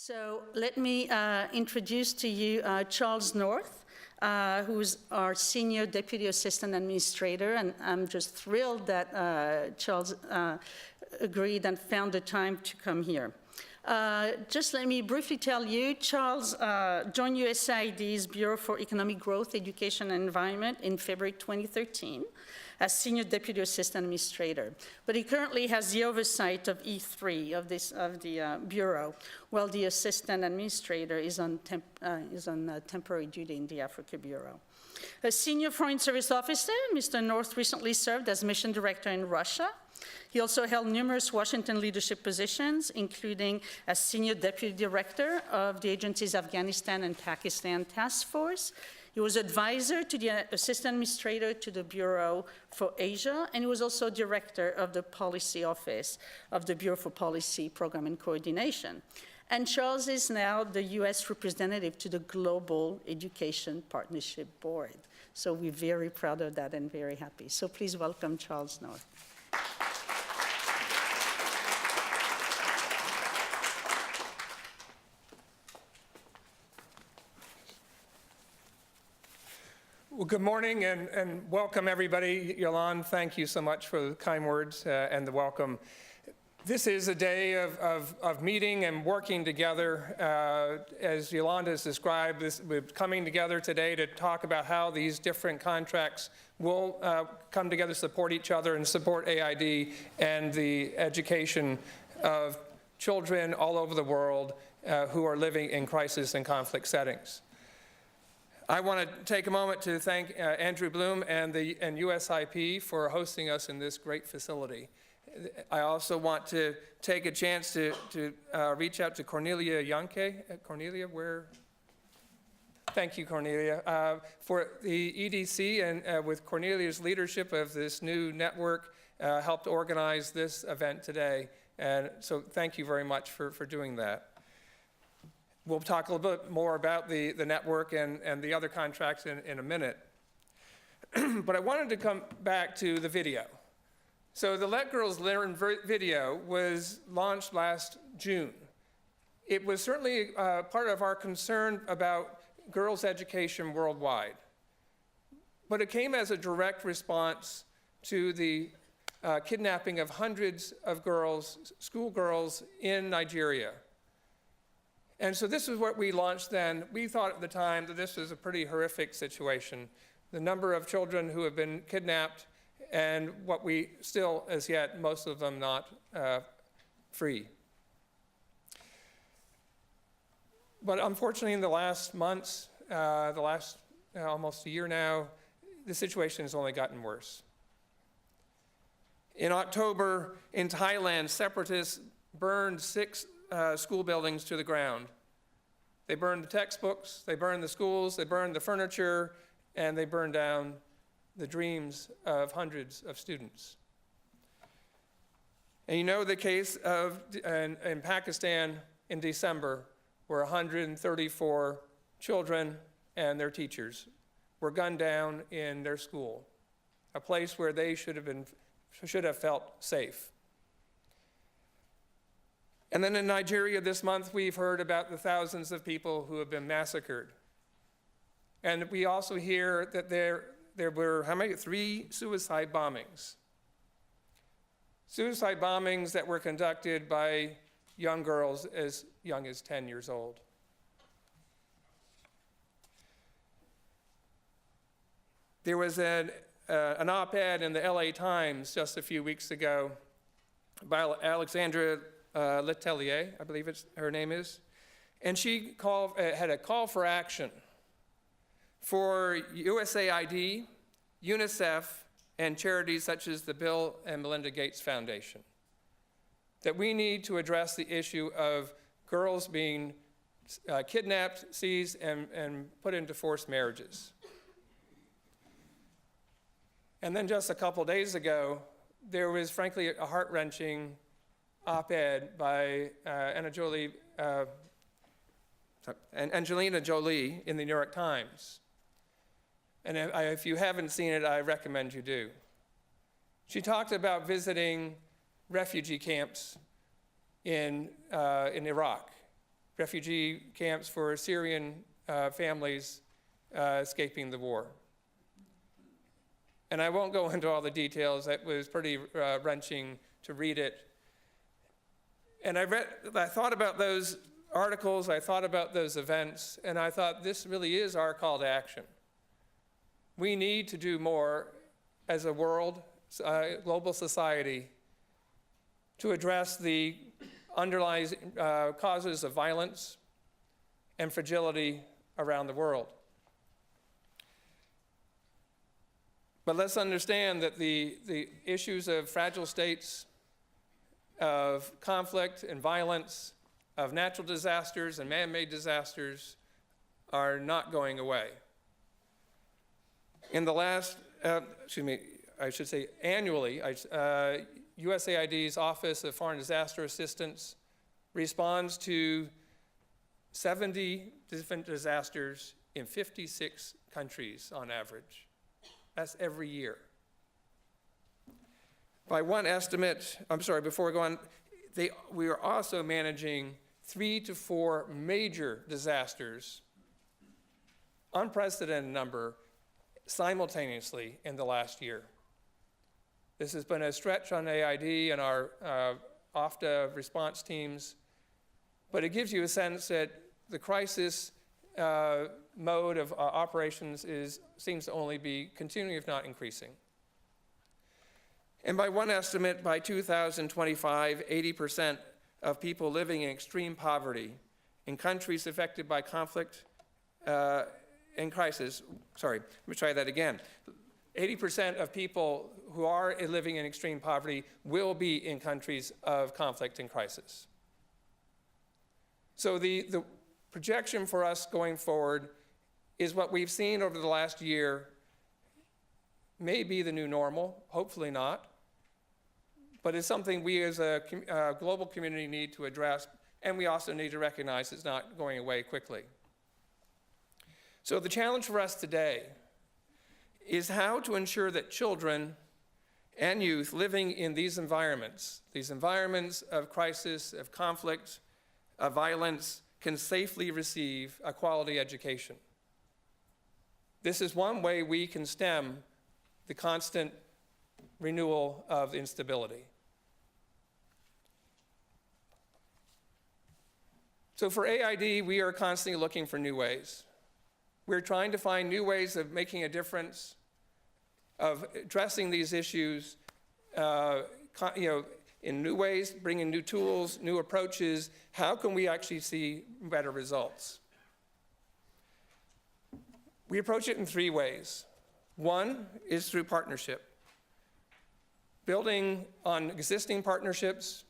So let me introduce to you Charles North, who's our Senior Deputy Assistant Administrator, and I'm just thrilled that Charles agreed and found the time to come here. Just let me briefly tell you, Charles joined USAID's Bureau for Economic Growth, Education and Environment in February 2013 as Senior Deputy Assistant Administrator. But he currently has the oversight of E3 of the Bureau, while the Assistant Administrator is on temporary duty in the Africa Bureau. A Senior Foreign Service Officer, Mr. North recently served as Mission Director in Russia. He also held numerous Washington leadership positions, including as Senior Deputy Director of the agency's Afghanistan and Pakistan Task Force. He was advisor to the Assistant Administrator to the Bureau for Asia, and he was also Director of the Policy Office of the Bureau for Policy Program and Coordination. And Charles is now the U.S. representative to the Global Education Partnership Board. So we're very proud of that and very happy. So please welcome Charles North. Well, good morning and welcome everybody. Yolande, thank you so much for the kind words and the welcome. This is a day of meeting and working together. As Yolande has described, we're coming together today to talk about how these different contracts will come together, support each other, and support AID and the education of children all over the world who are living in crisis and conflict settings. I want to take a moment to thank Andrew Bloom and USIP for hosting us in this great facility. I also want to take a chance to reach out to Cornelia Janke. Cornelia, where? Thank you, Cornelia, for the EDC and with Cornelia's leadership of this new network helped organize this event today. And so thank you very much for doing that. We'll talk a little bit more about the network and the other contracts in a minute. But I wanted to come back to the video. So the Let Girls Learn video was launched last June. It was certainly part of our concern about girls' education worldwide. But it came as a direct response to the kidnapping of hundreds of girls, schoolgirls in Nigeria. And so this is what we launched then. We thought at the time that this was a pretty horrific situation. The number of children who have been kidnapped and what we still, as yet, most of them not free. But unfortunately, in the last months, almost a year now, the situation has only gotten worse. In October, in Thailand, separatists burned 6 school buildings to the ground. They burned the textbooks, they burned the schools, they burned the furniture, and they burned down the dreams of hundreds of students. And you know the case of in Pakistan in December, where 134 children and their teachers were gunned down in their school, a place where they should have felt safe. And then in Nigeria this month, we've heard about the thousands of people who have been massacred. And we also hear that there were, 3 suicide bombings. Suicide bombings that were conducted by young girls as young as 10 years old. There was an op-ed in the LA Times just a few weeks ago by Alexandra Letelier, I believe her name is, and she had a call for action for USAID, UNICEF, and charities such as the Bill and Melinda Gates Foundation, that we need to address the issue of girls being kidnapped, seized, and put into forced marriages. And then just a couple days ago, there was frankly a heart-wrenching op-ed by Angelina Jolie in the New York Times. And if you haven't seen it, I recommend you do. She talked about visiting refugee camps in Iraq refugee camps for Syrian families escaping the war. And I won't go into all the details. That was pretty wrenching to read it. And I thought about those articles, I thought about those events, and I thought this really is our call to action. We need to do more as a world, global society, to address the underlying causes of violence and fragility around the world. But let's understand that the issues of fragile states, of conflict and violence, of natural disasters and man-made disasters are not going away. In the last, annually, USAID's Office of Foreign Disaster Assistance responds to 70 different disasters in 56 countries on average. That's every year. By one estimate, before we go on, we are also managing 3 to 4 major disasters, unprecedented number, simultaneously in the last year. This has been a stretch on AID and our OFTA response teams, but it gives you a sense that the crisis mode of operations seems to only be continuing, if not increasing. And by one estimate, by 2025, 80% of people living in extreme poverty in countries affected by conflict and crisis, 80% of people who are living in extreme poverty will be in countries of conflict and crisis. So the projection for us going forward is what we've seen over the last year may be the new normal, hopefully not, but it's something we as a global community need to address, and we also need to recognize it's not going away quickly. So the challenge for us today is how to ensure that children and youth living in these environments of crisis, of conflict, of violence, can safely receive a quality education. This is one way we can stem the constant renewal of instability. So for AID, we are constantly looking for new ways. We're trying to find new ways of making a difference, of addressing these issues, in new ways, bringing new tools, new approaches. How can we actually see better results? We approach it in 3 ways. One is through partnership, building on existing partnerships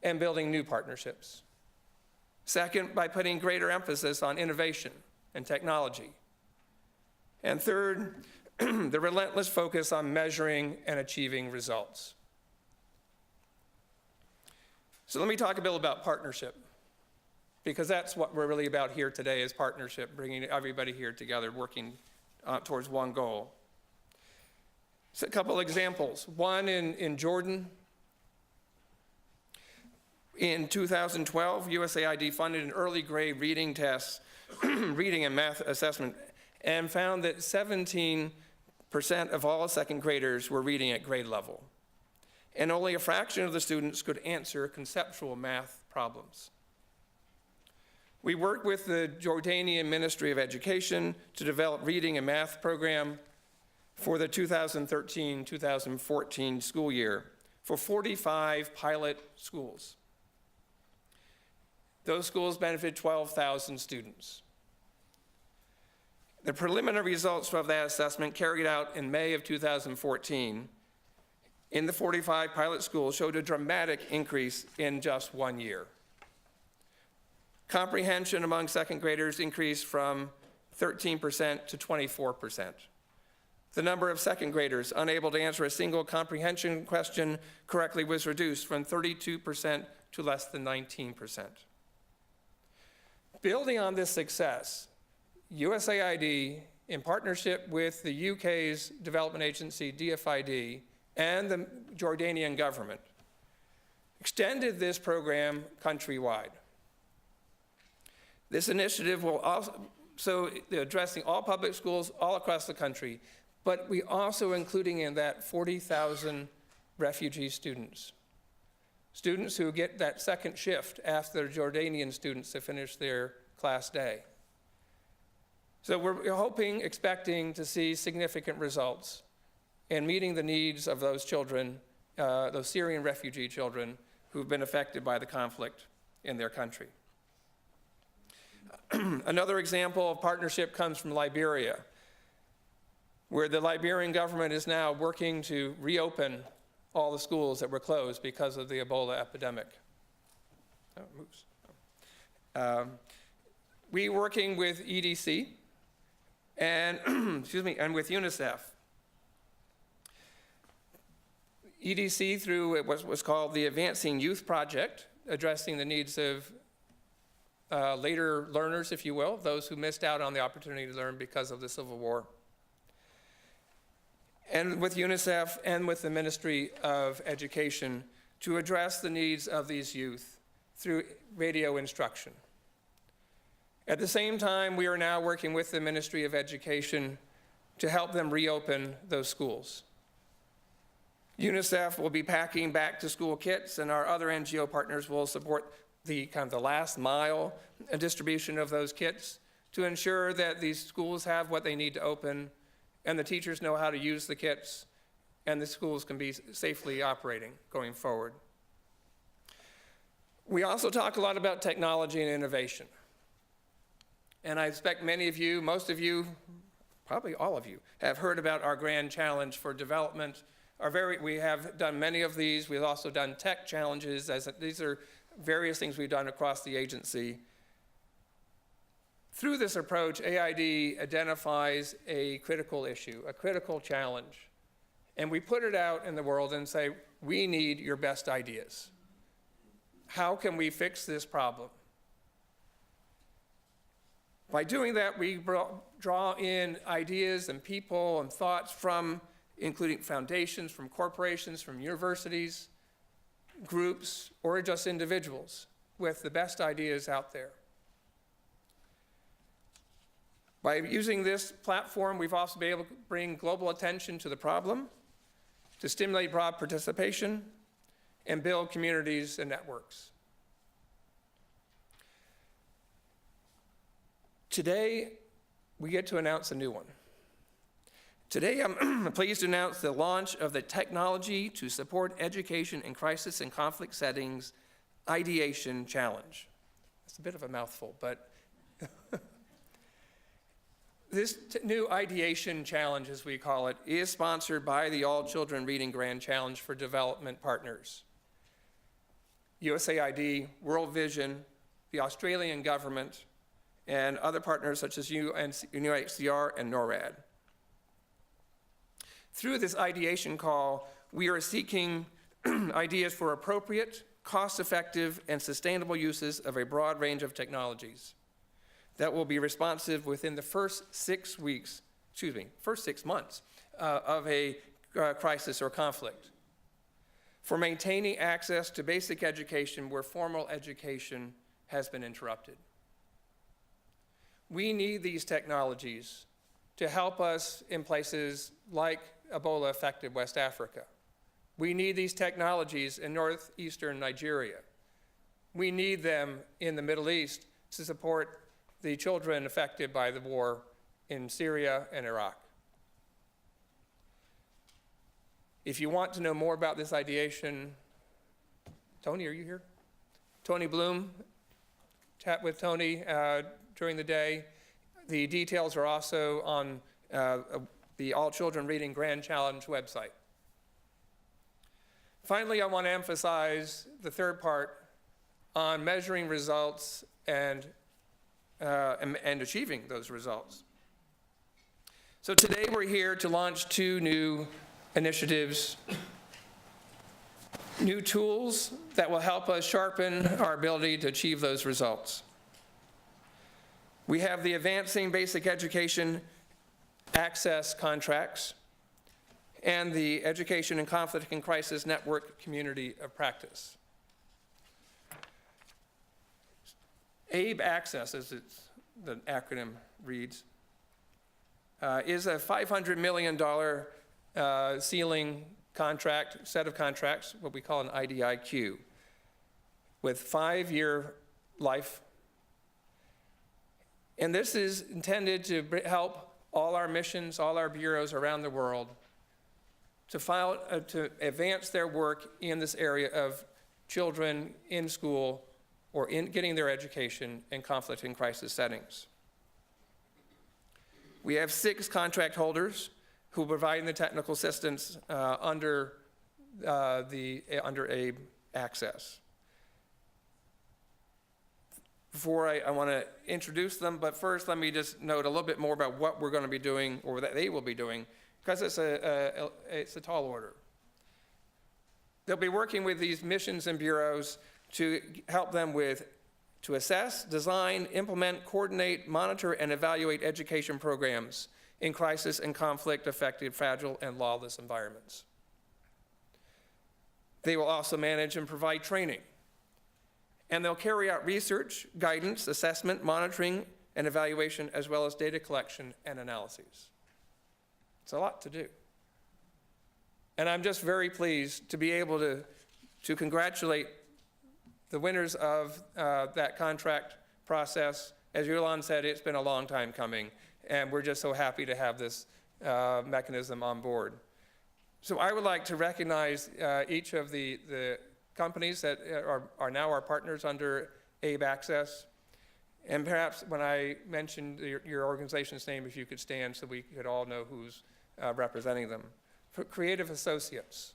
and building new partnerships. Second, by putting greater emphasis on innovation and technology. And third, the relentless focus on measuring and achieving results. So let me talk a bit about partnership, because that's what we're really about here today, is partnership, bringing everybody here together, working towards one goal. So a couple examples. One in Jordan. In 2012, USAID funded an early grade reading test, reading and math assessment, and found that 17% of all second graders were reading at grade level. And only a fraction of the students could answer conceptual math problems. We worked with the Jordanian Ministry of Education to develop reading and math program for the 2013-2014 school year for 45 pilot schools. Those schools benefited 12,000 students. The preliminary results of that assessment, carried out in May of 2014, in the 45 pilot schools showed a dramatic increase in just 1 year. Comprehension among second graders increased from 13% to 24%. The number of second graders unable to answer a single comprehension question correctly was reduced from 32% to less than 19%. Building on this success, USAID, in partnership with the UK's development agency, DFID, and the Jordanian government, extended this program countrywide. This initiative will also addressing all public schools all across the country, but we also including in that 40,000 refugee students. Students who get that second shift after the Jordanian students have finished their class day. So we're hoping, expecting to see significant results in meeting the needs of those children, those Syrian refugee children who've been affected by the conflict in their country. Another example of partnership comes from Liberia, where the Liberian government is now working to reopen all the schools that were closed because of the Ebola epidemic. Oh, it moves. We working with EDC and, and with UNICEF. EDC through what was called the Advancing Youth Project, addressing the needs of later learners, if you will, those who missed out on the opportunity to learn because of the Civil War. And with UNICEF and with the Ministry of Education to address the needs of these youth through radio instruction. At the same time, we are now working with the Ministry of Education to help them reopen those schools. UNICEF will be packing back to school kits, and our other NGO partners will support the last mile distribution of those kits to ensure that these schools have what they need to open and the teachers know how to use the kits and the schools can be safely operating going forward. We also talk a lot about technology and innovation. And I expect many of you, most of you, probably all of you, have heard about our grand challenge for development. We have done many of these. We've also done tech challenges. These are various things we've done across the agency. Through this approach, AID identifies a critical issue, a critical challenge, and we put it out in the world and say, we need your best ideas. How can we fix this problem? By doing that, we draw in ideas and people and thoughts from, including foundations, from corporations, from universities, groups, or just individuals with the best ideas out there. By using this platform, we've also been able to bring global attention to the problem, to stimulate broad participation, and build communities and networks. Today, we get to announce a new one. Today, I'm pleased to announce the launch of the Technology to Support Education in Crisis and Conflict Settings Ideation Challenge. It's a bit of a mouthful, but this new ideation challenge, as we call it, is sponsored by the All Children Reading Grand Challenge for Development Partners, USAID, World Vision, the Australian government, and other partners such as UNHCR and NORAD. Through this ideation call, we are seeking ideas for appropriate, cost-effective, and sustainable uses of a broad range of technologies that will be responsive within the first 6 months of a crisis or conflict, for maintaining access to basic education where formal education has been interrupted. We need these technologies to help us in places like Ebola-affected West Africa. We need these technologies in northeastern Nigeria. We need them in the Middle East to support the children affected by the war in Syria and Iraq. If you want to know more about this ideation, Tony, are you here? Tony Bloom, chat with Tony during the day. The details are also on the All Children Reading Grand Challenge website. Finally, I want to emphasize the third part on measuring results and achieving those results. So today we're here to launch 2 new initiatives, new tools that will help us sharpen our ability to achieve those results. We have the Advancing Basic Education Access Contracts and the Education in Conflict and Crisis Network Community of Practice. ABE Access, as the acronym reads, is a $500 million ceiling contract, set of contracts, what we call an IDIQ, with 5-year life. And this is intended to help all our missions, all our bureaus around the world to advance their work in this area of children in school or in getting their education in conflict and crisis settings. We have 6 contract holders who provide the technical assistance under ABE Access. Before I want to introduce them, but first let me just note a little bit more about what we're going to be doing, or that they will be doing, because it's a tall order. They'll be working with these missions and bureaus to help them to assess, design, implement, coordinate, monitor, and evaluate education programs in crisis and conflict-affected, fragile, and lawless environments. They will also manage and provide training. And they'll carry out research, guidance, assessment, monitoring, and evaluation, as well as data collection and analyses. It's a lot to do. And I'm just very pleased to be able to congratulate the winners of that contract process. As Yolande said, it's been a long time coming, and we're just so happy to have this mechanism on board. So I would like to recognize each of the companies that are now our partners under ABE Access. And perhaps when I mentioned your organization's name, if you could stand so we could all know who's representing them. For Creative Associates,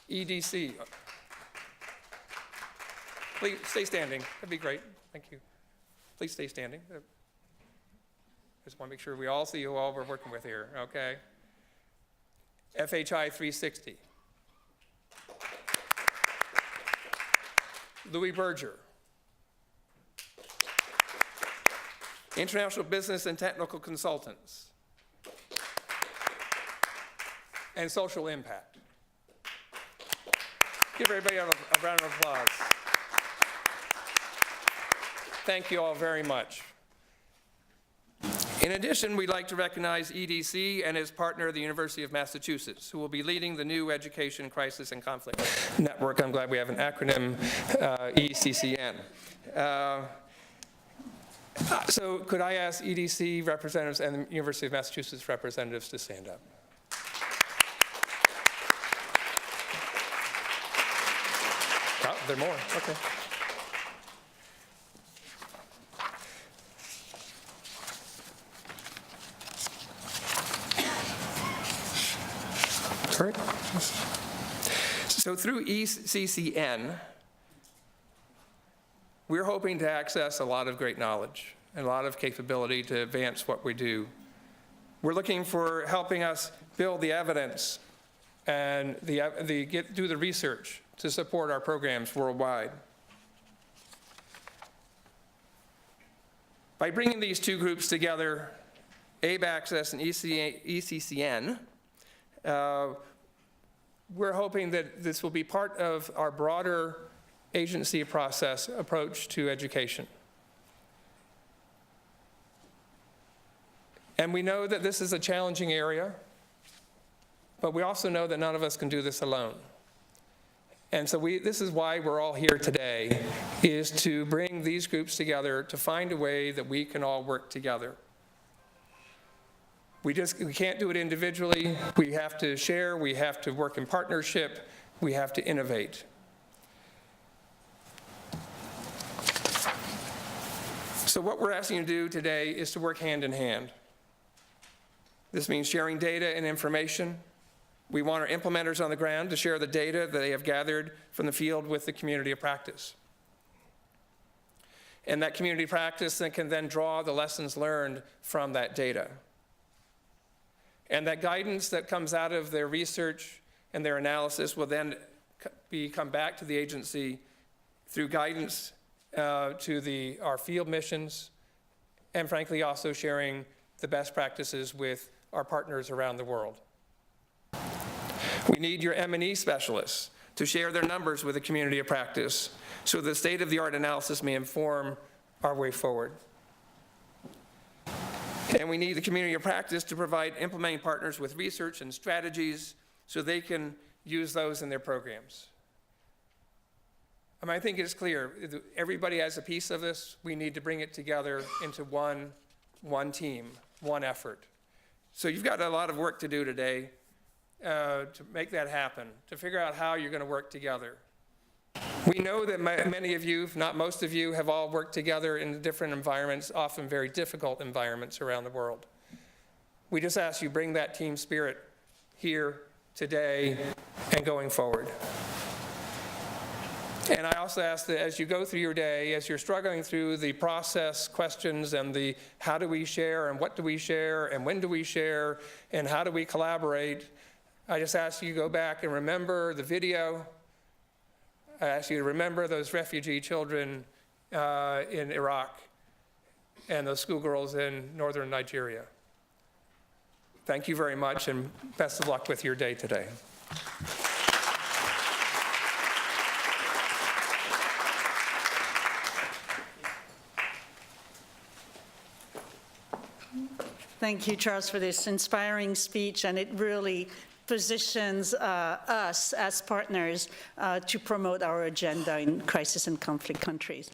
EDC. Please stay standing. That'd be great. Thank you. Please stay standing. Just want to make sure we all see who all we're working with here, okay? FHI 360. Louis Berger. International Business and Technical Consultants. And Social Impact. Give everybody a round of applause. Thank you all very much. In addition, we'd like to recognize EDC and its partner, the University of Massachusetts, who will be leading the new Education Crisis and Conflict Network. I'm glad we have an acronym, ECCN. So could I ask EDC representatives and the University of Massachusetts representatives to stand up? Oh, there are more, okay. Great. So through ECCN, we're hoping to access a lot of great knowledge and a lot of capability to advance what we do. We're looking for helping us build the evidence and do the research to support our programs worldwide. By bringing these two groups together, ABE Access and ECCN, we're hoping that this will be part of our broader agency process approach to education. And we know that this is a challenging area, but we also know that none of us can do this alone. And so this is why we're all here today, is to bring these groups together to find a way that we can all work together. We can't do it individually. We have to share, we have to work in partnership, we have to innovate. So what we're asking you to do today is to work hand in hand. This means sharing data and information. We want our implementers on the ground to share the data that they have gathered from the field with the community of practice. And that community practice can then draw the lessons learned from that data. And that guidance that comes out of their research and their analysis will then come back to the agency through guidance to our field missions, and frankly also sharing the best practices with our partners around the world. We need your M&E specialists to share their numbers with the community of practice so the state-of-the-art analysis may inform our way forward. And we need the community of practice to provide implementing partners with research and strategies so they can use those in their programs. I mean, I think it's clear, everybody has a piece of this. We need to bring it together into one team, one effort. So you've got a lot of work to do today to make that happen, to figure out how you're going to work together. We know that many of you, if not most of you, have all worked together in different environments, often very difficult environments around the world. We just ask you bring that team spirit here, today, and going forward. And I also ask that as you go through your day, as you're struggling through the process questions and the how do we share and what do we share and when do we share and how do we collaborate, I just ask you to go back and remember the video. I ask you to remember those refugee children in Iraq and those schoolgirls in northern Nigeria. Thank you very much, and best of luck with your day today. Thank you, Charles, for this inspiring speech, and it really positions us as partners to promote our agenda in crisis and conflict countries.